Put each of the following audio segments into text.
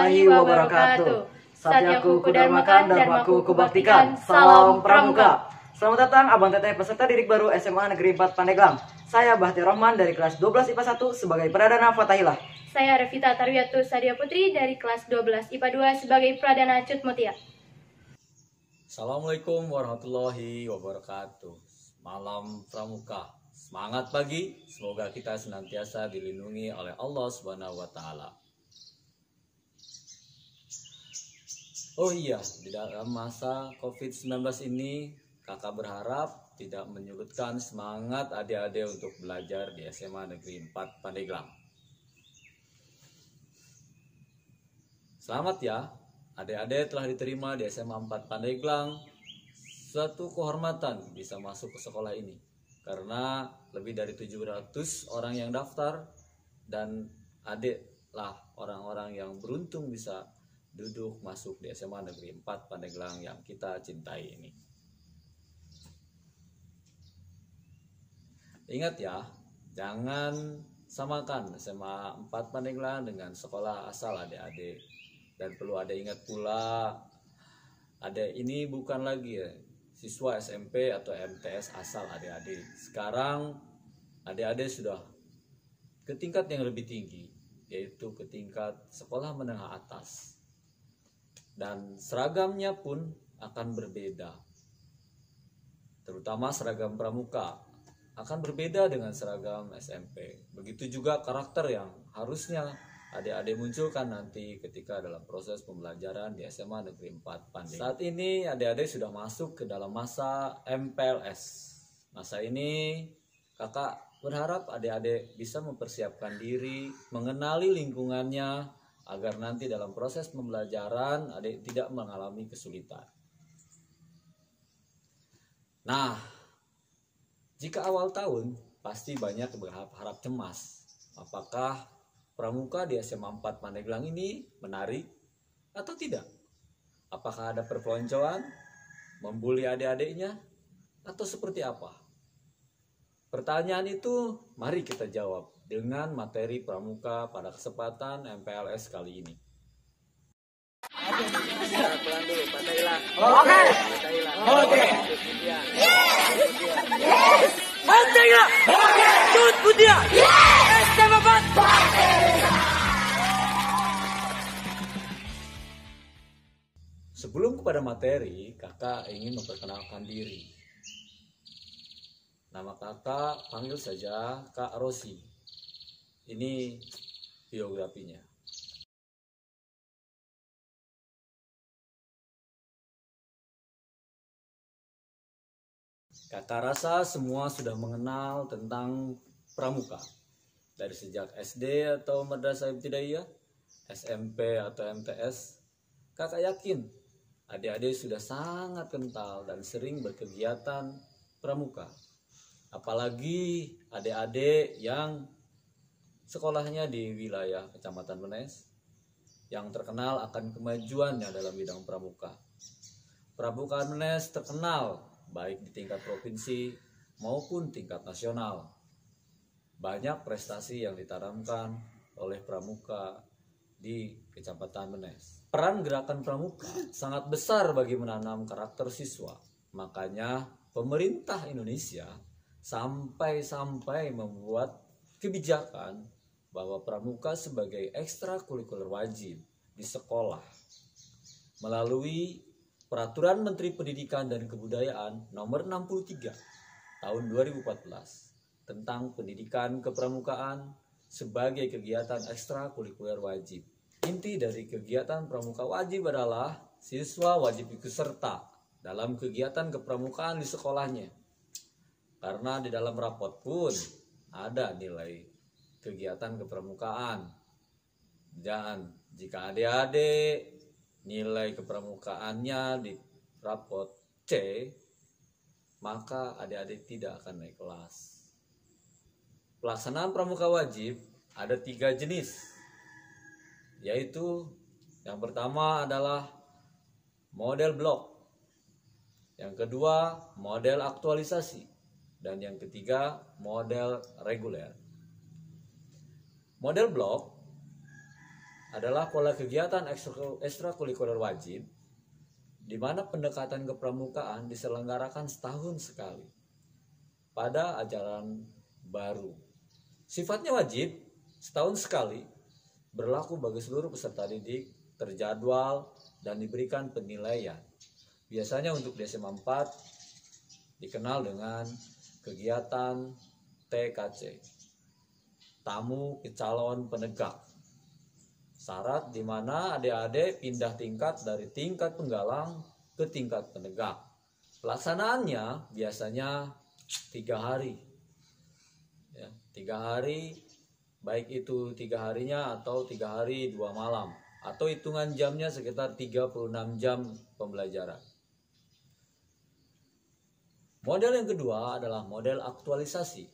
warahmatullahi wabarakatuh. Satyaku kudharmakan, dharmaku kubaktikan. Salam Pramuka. Selamat datang Abang Teteh peserta didik baru SMA Negeri 4 Pandeglang. Saya Bahtiar Rahman dari kelas 12 IPA 1 sebagai Pradana Fathahilah. Saya Revita Tarwiyatu Sadia Putri dari kelas 12 IPA 2 sebagai Pradana Cut Mutia. Assalamualaikum warahmatullahi wabarakatuh. Malam Pramuka. Semangat pagi, semoga kita senantiasa dilindungi oleh Allah Subhanahu wa taala. Oh iya, di dalam masa COVID-19 ini, Kakak berharap tidak menyurutkan semangat adik-adik untuk belajar di SMA Negeri 4 Pandeglang. Selamat ya, adik-adik telah diterima di SMA 4 Pandeglang. Suatu kehormatan bisa masuk ke sekolah ini, karena lebih dari 700 orang yang daftar, dan adiklah orang-orang yang beruntung bisa duduk masuk di SMA Negeri 4 Pandeglang yang kita cintai ini. Ingat ya, jangan samakan SMA 4 Pandeglang dengan sekolah asal adik-adik. Dan perlu ada ingat pula, adik ini bukan lagi ya siswa SMP atau MTS asal adik-adik. Sekarang adik-adik sudah ke tingkat yang lebih tinggi, yaitu ke tingkat sekolah menengah atas. Dan seragamnya pun akan berbeda. Terutama seragam pramuka akan berbeda dengan seragam SMP. Begitu juga karakter yang harusnya adik-adik munculkan nanti ketika dalam proses pembelajaran di SMA Negeri 4 Pandeglang. Saat ini adik-adik sudah masuk ke dalam masa MPLS. Masa ini kakak berharap adik-adik bisa mempersiapkan diri, mengenali lingkungannya, agar nanti dalam proses pembelajaran adik tidak mengalami kesulitan. Nah, jika awal tahun pasti banyak berharap cemas. Apakah pramuka di SMA 4 Pandeglang ini menarik atau tidak? Apakah ada perpeloncoan, membuli adik-adiknya, atau seperti apa? Pertanyaan itu mari kita jawab dengan materi pramuka pada kesempatan MPLS kali ini. Sebelum kepada materi, kakak ingin memperkenalkan diri. Nama kakak panggil saja Kak Rosi. Ini biografinya. Kakak rasa semua sudah mengenal tentang pramuka. Dari sejak SD atau Madrasah Ibtidaiyah, SMP atau MTS, kakak yakin adik-adik sudah sangat kental dan sering berkegiatan pramuka. Apalagi adik-adik yang sekolahnya di wilayah Kecamatan Menes yang terkenal akan kemajuannya dalam bidang pramuka. Pramuka Menes terkenal baik di tingkat provinsi maupun tingkat nasional. Banyak prestasi yang ditanamkan oleh pramuka di Kecamatan Menes. Peran gerakan pramuka sangat besar bagi menanam karakter siswa. Makanya pemerintah Indonesia sampai membuat kebijakan bahwa pramuka sebagai ekstrakurikuler wajib di sekolah melalui Peraturan Menteri Pendidikan dan Kebudayaan Nomor 63 Tahun 2014 tentang pendidikan kepramukaan sebagai kegiatan ekstrakurikuler wajib. Inti dari kegiatan pramuka wajib adalah siswa wajib ikut serta dalam kegiatan kepramukaan di sekolahnya. Karena di dalam rapot pun ada nilai kegiatan kepramukaan. Dan jika adik-adik nilai kepramukaannya di rapot C, maka adik-adik tidak akan naik kelas. Pelaksanaan pramuka wajib ada 3 jenis, yaitu yang pertama adalah model blok, yang kedua model aktualisasi, dan yang ketiga model reguler. Model blok adalah pola kegiatan ekstrakurikuler wajib, di mana pendekatan kepramukaan diselenggarakan setahun sekali pada ajaran baru. Sifatnya wajib, setahun sekali, berlaku bagi seluruh peserta didik, terjadwal, dan diberikan penilaian. Biasanya untuk di SMA 4 dikenal dengan kegiatan TKC, tamu calon penegak. Syarat di mana adik-adik pindah tingkat dari tingkat penggalang ke tingkat penegak. Pelaksanaannya biasanya 3 hari. Ya, 3 hari, baik itu 3 harinya atau 3 hari 2 malam. Atau hitungan jamnya sekitar 36 jam pembelajaran. Model yang kedua adalah model aktualisasi.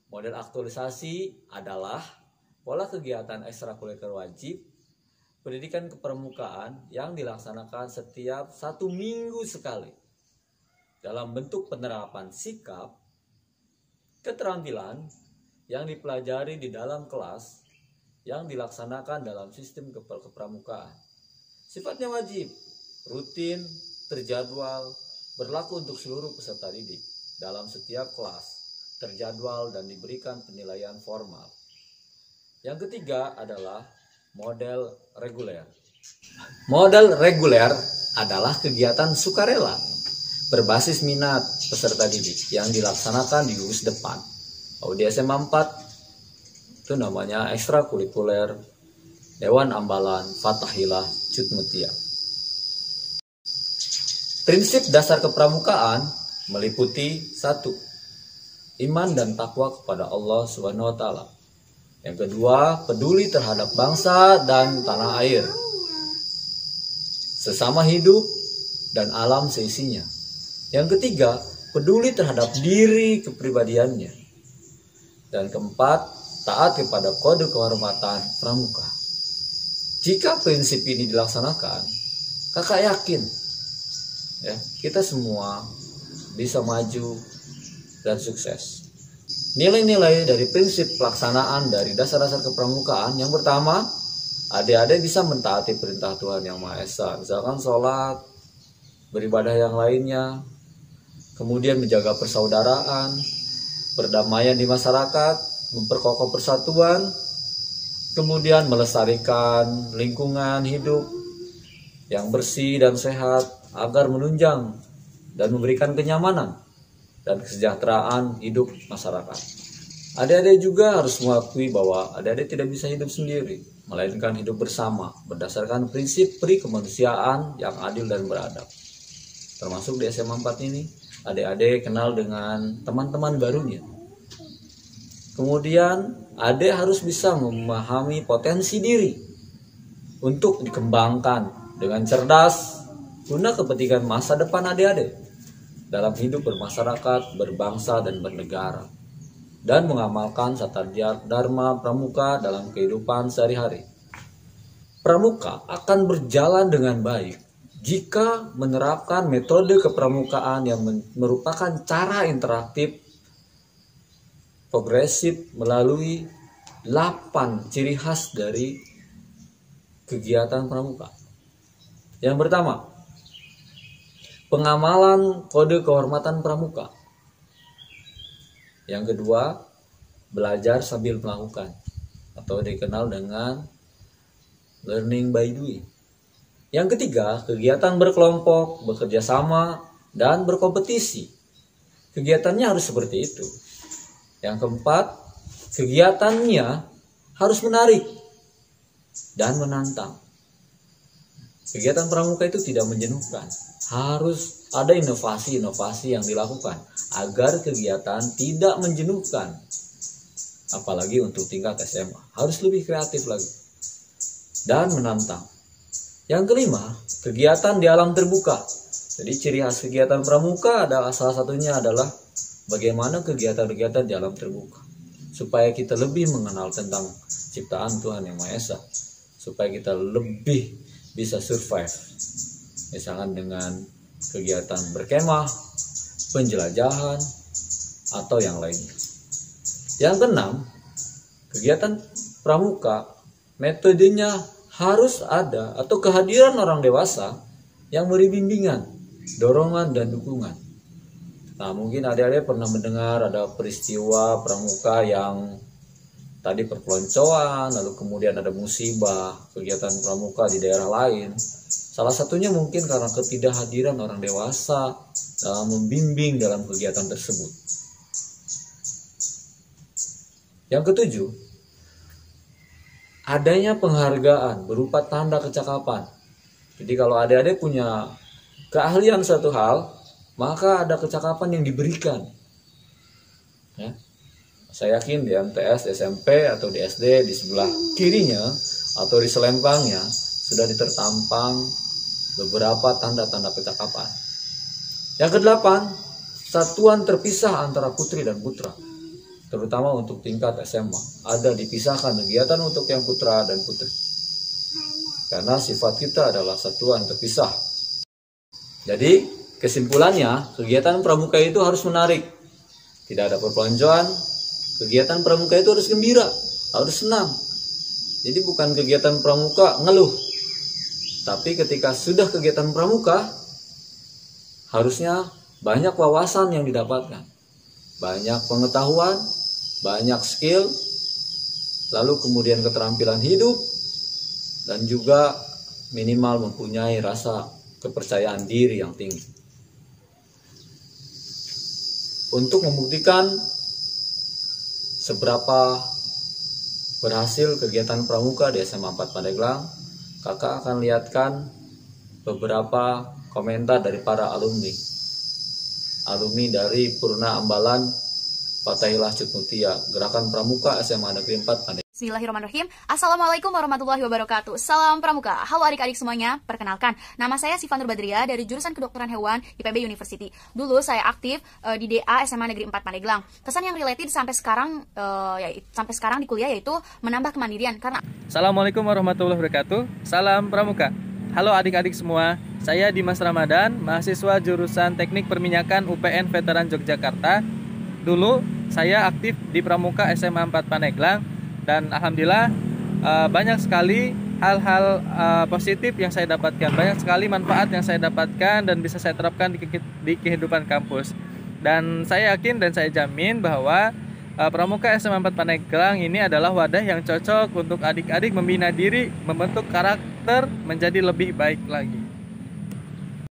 Model aktualisasi adalah pola kegiatan ekstrakurikuler wajib pendidikan kepramukaan yang dilaksanakan setiap 1 minggu sekali dalam bentuk penerapan sikap, keterampilan yang dipelajari di dalam kelas yang dilaksanakan dalam sistem kepramukaan. Sifatnya wajib, rutin, terjadwal, berlaku untuk seluruh peserta didik dalam setiap kelas, terjadwal dan diberikan penilaian formal. Yang ketiga adalah model reguler. Model reguler adalah kegiatan sukarela berbasis minat peserta didik yang dilaksanakan di gugus depan. Kalau di SMA 4 itu namanya ekstrakurikuler Dewan Ambalan Fathahilah Cutmutia. Prinsip dasar kepramukaan meliputi 1. Iman dan takwa kepada Allah SWT. Yang kedua, peduli terhadap bangsa dan tanah air, sesama hidup dan alam seisinya. Yang ketiga, peduli terhadap diri kepribadiannya. Dan keempat, taat kepada kode kehormatan pramuka. Jika prinsip ini dilaksanakan, kakak yakin ya, kita semua bisa maju dan sukses. Nilai-nilai dari prinsip pelaksanaan dari dasar-dasar kepramukaan. Yang pertama, adik-adik bisa mentaati perintah Tuhan Yang Maha Esa. Misalkan sholat, beribadah yang lainnya. Kemudian menjaga persaudaraan, perdamaian di masyarakat, memperkokoh persatuan. Kemudian melestarikan lingkungan hidup yang bersih dan sehat agar menunjang dan memberikan kenyamanan dan kesejahteraan hidup masyarakat. Adik-adik juga harus mengakui bahwa adik-adik tidak bisa hidup sendiri, melainkan hidup bersama berdasarkan prinsip kemanusiaan yang adil dan beradab. Termasuk di SMA 4 ini, adik-adik kenal dengan teman-teman barunya. Kemudian, adik harus bisa memahami potensi diri untuk dikembangkan dengan cerdas guna kepentingan masa depan adik-adik dalam hidup bermasyarakat, berbangsa, dan bernegara, dan mengamalkan Sata Dharma Pramuka dalam kehidupan sehari-hari. Pramuka akan berjalan dengan baik jika menerapkan metode kepramukaan yang merupakan cara interaktif, progresif melalui 8 ciri khas dari kegiatan pramuka. Yang pertama, pengamalan kode kehormatan pramuka. Yang kedua, belajar sambil melakukan atau dikenal dengan learning by doing. Yang ketiga, kegiatan berkelompok, bekerja sama, dan berkompetisi. Kegiatannya harus seperti itu. Yang keempat, kegiatannya harus menarik dan menantang. Kegiatan pramuka itu tidak menjenuhkan. Harus ada inovasi-inovasi yang dilakukan agar kegiatan tidak menjenuhkan. Apalagi untuk tingkat SMA, harus lebih kreatif lagi dan menantang. Yang kelima, kegiatan di alam terbuka. Jadi ciri khas kegiatan pramuka adalah salah satunya adalah bagaimana kegiatan-kegiatan di alam terbuka, supaya kita lebih mengenal tentang ciptaan Tuhan Yang Maha Esa, supaya kita lebih bisa survive. Misalkan dengan kegiatan berkemah, penjelajahan, atau yang lainnya. Yang keenam, kegiatan pramuka metodenya harus ada atau kehadiran orang dewasa yang beri bimbingan, dorongan, dan dukungan. Nah, mungkin adik-adik pernah mendengar ada peristiwa pramuka yang tadi perpeloncoan, lalu kemudian ada musibah, kegiatan pramuka di daerah lain. Salah satunya mungkin karena ketidakhadiran orang dewasa dalam membimbing dalam kegiatan tersebut. Yang ketujuh, adanya penghargaan berupa tanda kecakapan. Jadi kalau adik-adik punya keahlian satu hal, maka ada kecakapan yang diberikan. Ya. Saya yakin di MTS, SMP, atau di SD, di sebelah kirinya atau di selempangnya sudah ditertampang beberapa tanda-tanda kecakapan. Yang kedelapan, satuan terpisah antara putri dan putra, terutama untuk tingkat SMA. Ada dipisahkan kegiatan untuk yang putra dan putri, karena sifat kita adalah satuan terpisah. Jadi kesimpulannya, kegiatan pramuka itu harus menarik, tidak ada perpeloncoan. Kegiatan pramuka itu harus gembira, harus senang. Jadi bukan kegiatan pramuka ngeluh, tapi ketika sudah kegiatan pramuka, harusnya banyak wawasan yang didapatkan, banyak pengetahuan, banyak skill, lalu kemudian keterampilan hidup, dan juga minimal mempunyai rasa kepercayaan diri yang tinggi. Untuk membuktikan seberapa berhasil kegiatan pramuka di SMA 4 Pandeglang, kakak akan lihatkan beberapa komentar dari para alumni dari Purna Ambalan Fatahillah Cutmutia, Gerakan Pramuka SMA Negeri 4 Pandeglang. Bismillahirrahmanirrahim. Assalamualaikum warahmatullahi wabarakatuh. Salam Pramuka. Halo adik-adik semuanya. Perkenalkan, nama saya Siva Nur Badria dari jurusan Kedokteran Hewan IPB University. Dulu saya aktif di DA SMA Negeri 4 Pandeglang. Kesan yang related sampai sekarang di kuliah yaitu menambah kemandirian karena. Assalamualaikum warahmatullahi wabarakatuh. Salam Pramuka. Halo adik-adik semua. Saya Dimas Ramadan, mahasiswa jurusan Teknik Perminyakan UPN Veteran Yogyakarta. Dulu saya aktif di Pramuka SMA 4 Pandeglang. Dan alhamdulillah banyak sekali hal-hal positif yang saya dapatkan, banyak sekali manfaat yang saya dapatkan dan bisa saya terapkan di kehidupan kampus. Dan saya yakin dan saya jamin bahwa Pramuka SMA 4 Pandeglang ini adalah wadah yang cocok untuk adik-adik membina diri, membentuk karakter menjadi lebih baik lagi.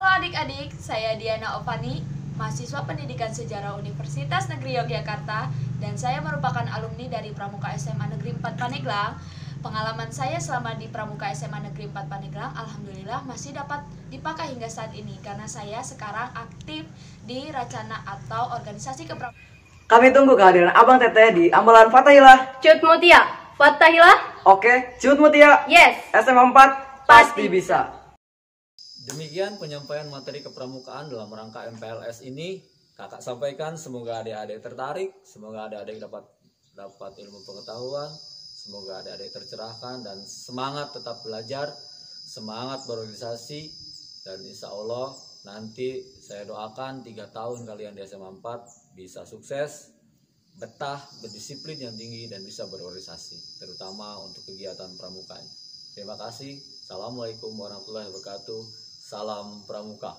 Halo adik-adik, saya Diana Ovani, mahasiswa Pendidikan Sejarah Universitas Negeri Yogyakarta, dan saya merupakan alumni dari Pramuka SMA Negeri 4 Pandeglang. Pengalaman saya selama di Pramuka SMA Negeri 4 Pandeglang alhamdulillah masih dapat dipakai hingga saat ini, karena saya sekarang aktif di Racana atau organisasi kepramukaan. Kami tunggu kehadiran Abang Teteh di Ambalan Fatahillah Cutmutia. Fatahillah. Oke, Cutmutia. Yes. SMA 4 pasti bisa. Demikian penyampaian materi kepramukaan dalam rangka MPLS ini. Kakak sampaikan, semoga adik-adik tertarik, semoga adik-adik dapat ilmu pengetahuan, semoga adik-adik tercerahkan dan semangat tetap belajar, semangat berorganisasi, dan insya Allah nanti saya doakan 3 tahun kalian di SMA 4 bisa sukses, betah, berdisiplin yang tinggi, dan bisa berorganisasi, terutama untuk kegiatan pramuka. Terima kasih. Assalamualaikum warahmatullahi wabarakatuh. Salam Pramuka.